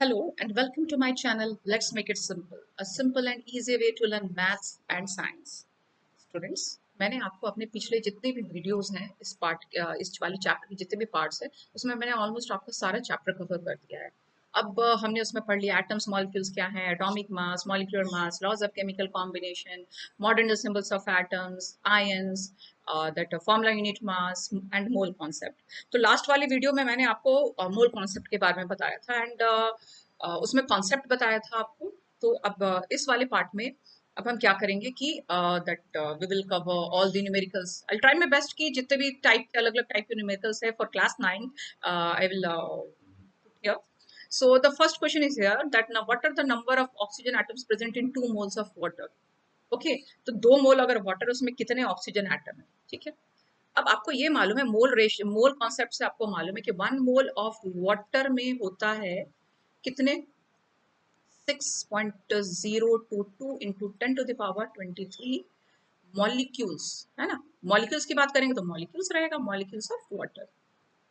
Hello and welcome to my channel. Let's make it simple. A simple and easy way to learn maths and science. Students, मैंने आपको अपने पिछले जितने भी videos हैं इस वाले चैप्टर के जितने भी पार्ट्स हैं उसमें मैंने ऑलमोस्ट आपका सारा चैप्टर कवर कर दिया है। अब हमने उसमें पढ़ लिया एटम्स मॉलिक्यूल्स क्या है, atomic mass, molecular mass, laws of chemical combination, modern symbols of atoms, ions, that formula unit mass and mole concept. तो लास्ट वाली वीडियो में मैंने आपको मोल कॉन्सेप्ट के बारे में बताया था एंड उसमें कॉन्सेप्ट बताया था आपको। तो अब इस वाले पार्ट में अब हम क्या करेंगे कि that we will cover all the numericals. I try my best कि जितने भी टाइप के अलग अलग टाइप के न्यूमेरिकल्स है for class 9 I will hear. So the first question is here that now what are the number of oxygen atoms present in 2 moles of water? Okay, तो 2 मोल अगर वाटर उसमें कितने ऑक्सीजन एटम है, ठीक है। अब आपको ये मालूम है मोल रेशियो, मोल कॉन्सेप्ट से आपको मालूम है कि 1 मोल ऑफ वाटर में होता है कितने 6.022 इंटू 10⁻23 मॉलिक्यूल्स, है ना। मॉलिक्यूल्स की बात करेंगे तो मॉलिक्यूल्स रहेगा, मॉलिक्यूल्स ऑफ वाटर,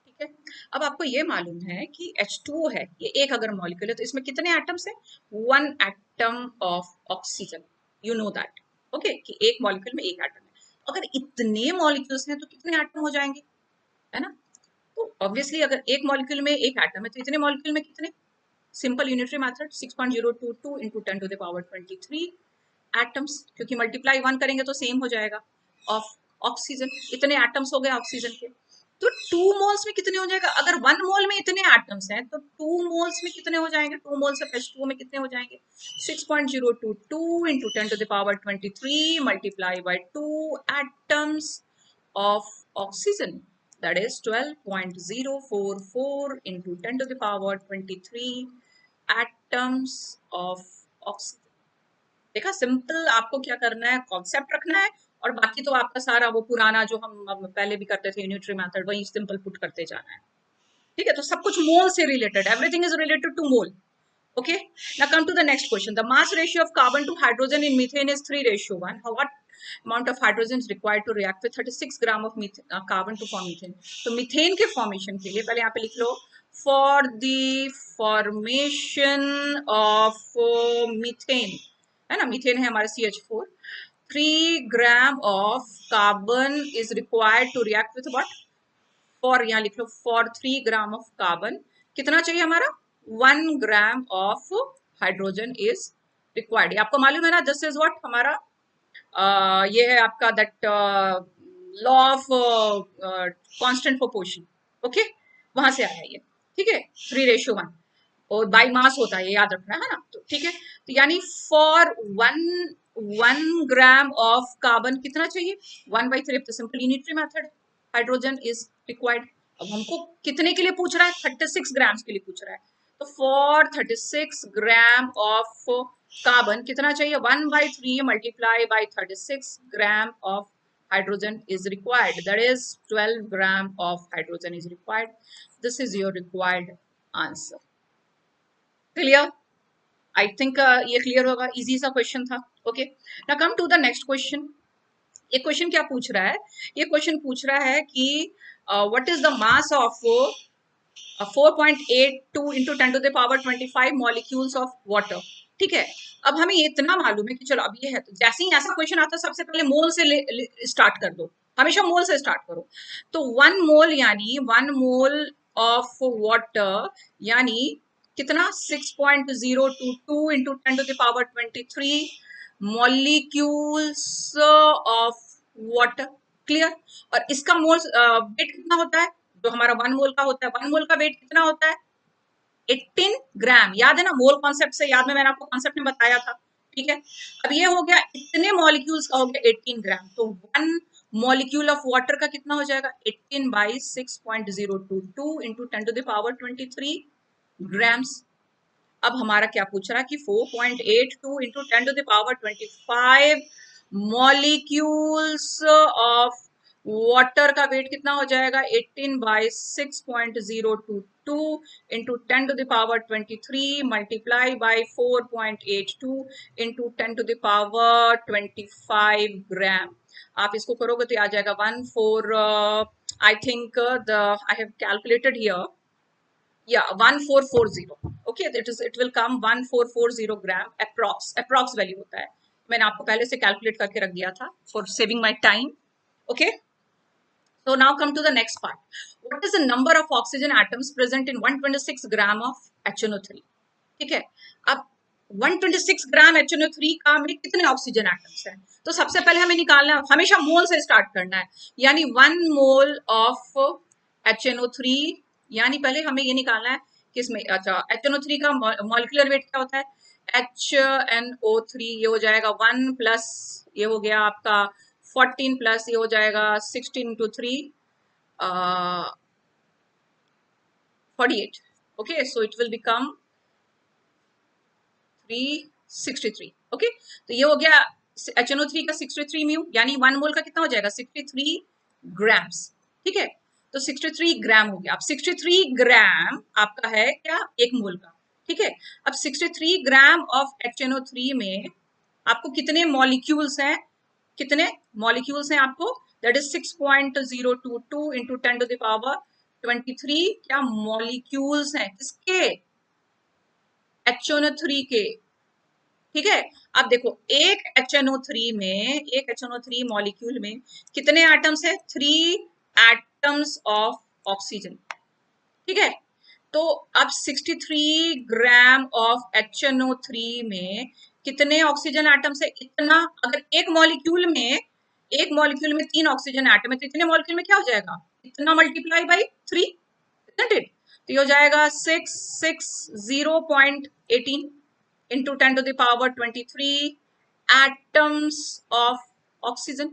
ठीक है। अब आपको ये मालूम है कि H2O है, ये एक अगर मॉलिक्यूल है तो इसमें कितने एटम्स हैं, 1 atom of oxygen, you know that, okay, कि एक मॉलिक्यूल में एक एटम है। अगर इतने मॉलिक्यूल्स हैं तो कितने एटम हो जाएंगे, है ना। तो ऑब्वियसली अगर एक मॉलिक्यूल में एक एटम है तो इतने मॉलिक्यूल में कितने, simple unitary method 6.022 into 10⁻23 atoms, क्योंकि मल्टीप्लाई 1 करेंगे तो सेम हो जाएगा, ऑफ ऑक्सीजन, इतने एटम्स हो गए ऑक्सीजन के। तो 2 मोल्स में कितने हो जाएगा, अगर 1 मोल में इतने एटम्स हैं तो 2 मोल्स में कितने हो जाएंगे, 2 मोल्स ऑफ H2O में कितने हो जाएंगे, 6.022 into 10⁻23 multiply by 2 atoms of oxygen, that is 12.044 into 10⁻23 atoms of oxygen। देखा, सिंपल आपको क्या करना है, कॉन्सेप्ट रखना है और बाकी तो आपका सारा वो पुराना जो हम पहले भी करते थे यूनिटरी मेथड, वही सिंपल पुट करते जाना है, ठीक है। तो सब कुछ मोल से related, everything is related to mole, okay। Now come to the next question. The mass ratio of carbon to hydrogen in methane is 3:1. What amount of hydrogen is required to react with 36 gram of carbon to form methane? तो methane के formation के लिए पहले यहाँ पे लिख लो, for the formation of methane, है ना, मीथेन है हमारा CH4, 3 gram of carbon is required to react with what, for यहाँ लिख लो फॉर 3 ग्राम ऑफ कार्बन कितना चाहिए हमारा, 1 gram of hydrogen is required. आपको मालूम है ना, दिस इज व्हाट हमारा ये है आपका that law of constant proportion, okay, वहां से आया ये, ठीक है। 3:1 और बाई मास होता है, ये याद रखना है ना, तो ठीक है। तो यानी फॉर 1 ग्राम ऑफ कार्बन कितना चाहिए, 1/3, तो simple unitary method, hydrogen is required. अब हमको कितने के लिए पूछ रहा है, 36 ग्राम्स के लिए पूछ रहा है, तो फॉर 36 ग्राम ऑफ कार्बन कितना चाहिए, 1/3 multiply by 36 gram of hydrogen is required, that is 12 gram of hydrogen is required. This is your required answer. Clear? I think ये क्लियर होगा, इजी सा क्वेश्चन था, okay. Now come to the next question. ये question क्या पूछ रहा है, ये क्वेश्चन पूछ रहा है कि what is the mass of 4.82 into 10⁻25 molecules of water, ठीक है। अब हमें इतना मालूम है कि चलो अब ये है, तो जैसे ही ऐसा क्वेश्चन आता है सबसे पहले मोल से स्टार्ट कर दो, हमेशा मोल से स्टार्ट करो। तो 1 मोल यानी 1 मोल ऑफ वाटर यानी कितना, 6.022 into 10⁻23 molecules of water, clear. और इसका मोल वेट कितना होता है, जो हमारा 1 मोल का होता है, 1 मोल का वेट कितना होता है, 18 ग्राम, याद है ना, मोल कॉन्सेप्ट से याद में मैंने आपको कॉन्सेप्ट में बताया था, ठीक है। अब ये हो गया इतने मॉलिक्यूल्स का हो गया 18 ग्राम, तो 1 मॉलिक्यूल ऑफ वाटर का कितना हो जाएगा, 18/6.022 इंटू 10⁻23 ग्राम्स। अब हमारा क्या पूछ रहा है कि 4.82 इंटू 10⁻25 मॉलिक्यूल्स ऑफ वाटर का वेट कितना हो जाएगा, 18/6.022 इंटू 10⁻23 मल्टीप्लाई बाई 4.82 इंटू 10⁻25 ग्राम। आप इसको करोगे तो आ जाएगा 14, I think the I have calculated here, या 1440, okay, it will come 1440 gram approx value होता है। मैंने आपको पहले से कैलकुलेट करके रख दिया था for saving my time. Okay, so now come to the next part. What is the number of oxygen atoms present in 126 gram of HNO3? ठीक है, अब 126 ग्राम HNO3 का में कितने ऑक्सीजन एटम्स हैं? तो सबसे पहले हमें निकालना, हमेशा मोल से स्टार्ट करना है, यानी 1 मोल ऑफ HNO3, यानी पहले हमें ये निकालना है किसमें, अच्छा HNO3 का मॉलिक्यूलर वेट क्या होता है, HNO3 ये हो जाएगा 1 प्लस ये हो गया आपका 14 प्लस ये हो जाएगा 16 into 3 48। Okay, so it will become 363। Okay, तो ये हो गया HNO3 का 63 म्यू, यानी 1 मोल का कितना हो जाएगा 63 ग्राम्स। ठीक है, तो 63 ग्राम हो गया। अब 63 ग्राम आपका है क्या, 1 मोल का। ठीक है, अब 63 ग्राम ऑफ HNO3 में आपको कितने मॉलिक्यूल्स हैं, कितने मॉलिक्यूल्स हैं आपको, that is 6.022 into 10 to the power 23 क्या मॉलिक्यूल्स हैं किसके, HNO3 के। ठीक है, अब देखो एक HNO3 में, एक HNO3 मॉलिक्यूल में कितने एटम्स है, 3 एटम्स ऑफ ऑक्सीजन। ठीक है, तो अब 63 ग्राम ऑफ HNO3 में कितने ऑक्सीजन एटम्स है, इतना। अगर एक मॉलिक्यूल में 3 ऑक्सीजन एटम है तो इतने मॉलिक्यूल में क्या हो जाएगा, इतना मल्टीप्लाई बाई 3, isn't it? तो ये हो जाएगा 660.18 into 10 to the power 23 atoms of oxygen।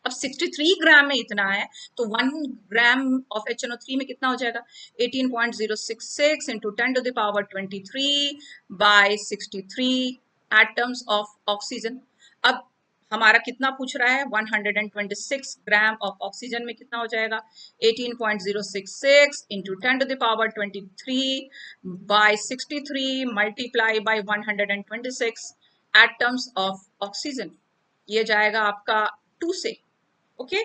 अब 63 ग्राम में इतना है तो 1 ग्राम ऑफ HNO3 में कितना हो जाएगा, 18.066 into 10 to the power 23 by 63 atoms of oxygen। अब हमारा कितना पूछ रहा है, 126 ग्राम ऑफ ऑक्सीजन में कितना हो जाएगा, 18.066 into 10 to the power 23 by 63 multiply by 126 atoms of oxygen। ये जाएगा आपका 2 से। Okay,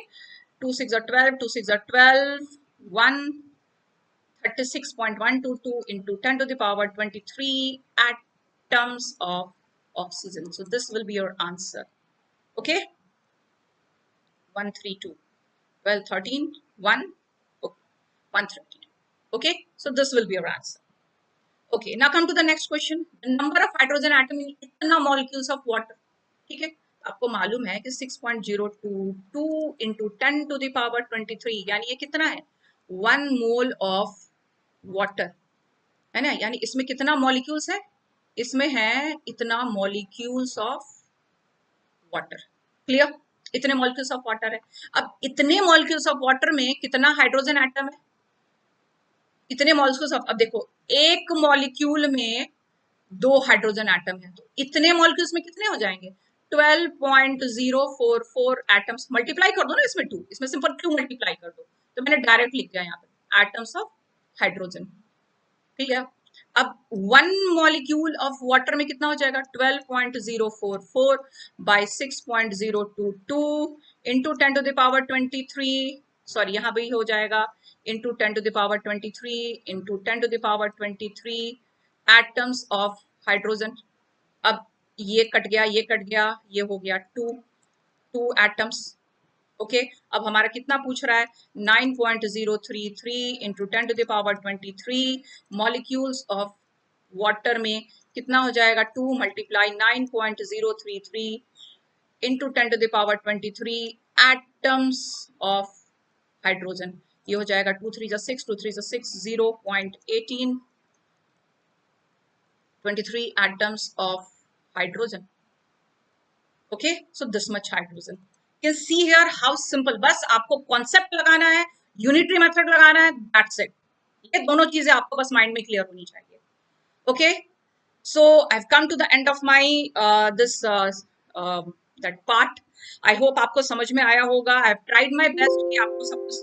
2 6 are 12, 2 6 are 12, 136.122 into 10 to the power 23 atoms of oxygen। So this will be your answer। Okay, 132, 12, 13, 1, 132। Okay, so this will be your answer। Okay, now come to the next question। The number of hydrogen atom in इतना molecules of water। ठीक है, आपको मालूम है कि 6.022 into 10 to the power 23 यानी ये कितना है, 1 मोल ऑफ वाटर है ना, यानी इसमें कितना मॉलिक्यूल्स है, इसमें है इतना मॉलिक्यूल्स ऑफ वाटर। क्लियर, इतने मॉलिक्यूल्स ऑफ वाटर है। अब इतने मॉलिक्यूल्स ऑफ वाटर में कितना हाइड्रोजन एटम है, इतने मॉलिक्यूल्स ऑफ, अब देखो एक मॉलिक्यूल में 2 हाइड्रोजन एटम है तो इतने मॉलिक्यूल्स में कितने हो जाएंगे, 12.044 एटम्स। मल्टीप्लाई कर दो ना इसमें 2, इसमें सिंपल क्यों मल्टीप्लाई कर दो, तो मैंने डायरेक्ट लिख दिया यहाँ पे एटम्स ऑफ हाइड्रोजन। ठीक है, अब 1 मॉलिक्यूल ऑफ वाटर में कितना हो जाएगा, 12.044 by 6.022 into 10 to the power 23, sorry यहाँ भी हो जाएगा into 10 to the power 23 into 10 to the power 23 atoms of hydrogen. अब ये कट गया, ये कट गया, ये हो गया 2 एटम्स। ओके, अब हमारा कितना पूछ रहा है, 9.033 into 10 to the power 23 molecules of water में कितना हो जाएगा, 2 multiply 9.033 into 10 to the power 23 atoms of hydrogen. ये हो जाएगा 2 3 जा 6, 2 3 जा 6, 0.18 23 atoms of hydrogen। Okay, so this much hydrogen। You can see here how simple, बस आपको कॉन्सेप्ट लगाना है, यूनिटरी मेथड लगाना है, that's it। ये दोनों चीजें आपको बस माइंड में क्लियर होनी चाहिए। Okay, so I've come to the end of my that part। I hope आपको समझ में आया होगा। I've tried my best कि आपको सब कुछ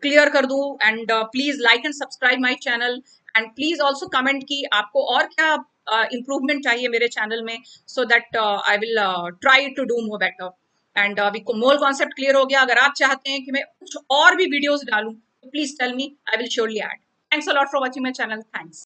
क्लियर कर दूं, and please like and subscribe my channel, and please also comment कि आपको और क्या इम्प्रूवमेंट चाहिए मेरे चैनल में, so that I will try to do more better. And अभी को मोल कॉन्सेप्ट क्लियर हो गया। अगर आप चाहते हैं कि मैं कुछ और भी वीडियोस डालूं तो please tell me, I will surely add. Thanks a lot for watching my channel. Thanks.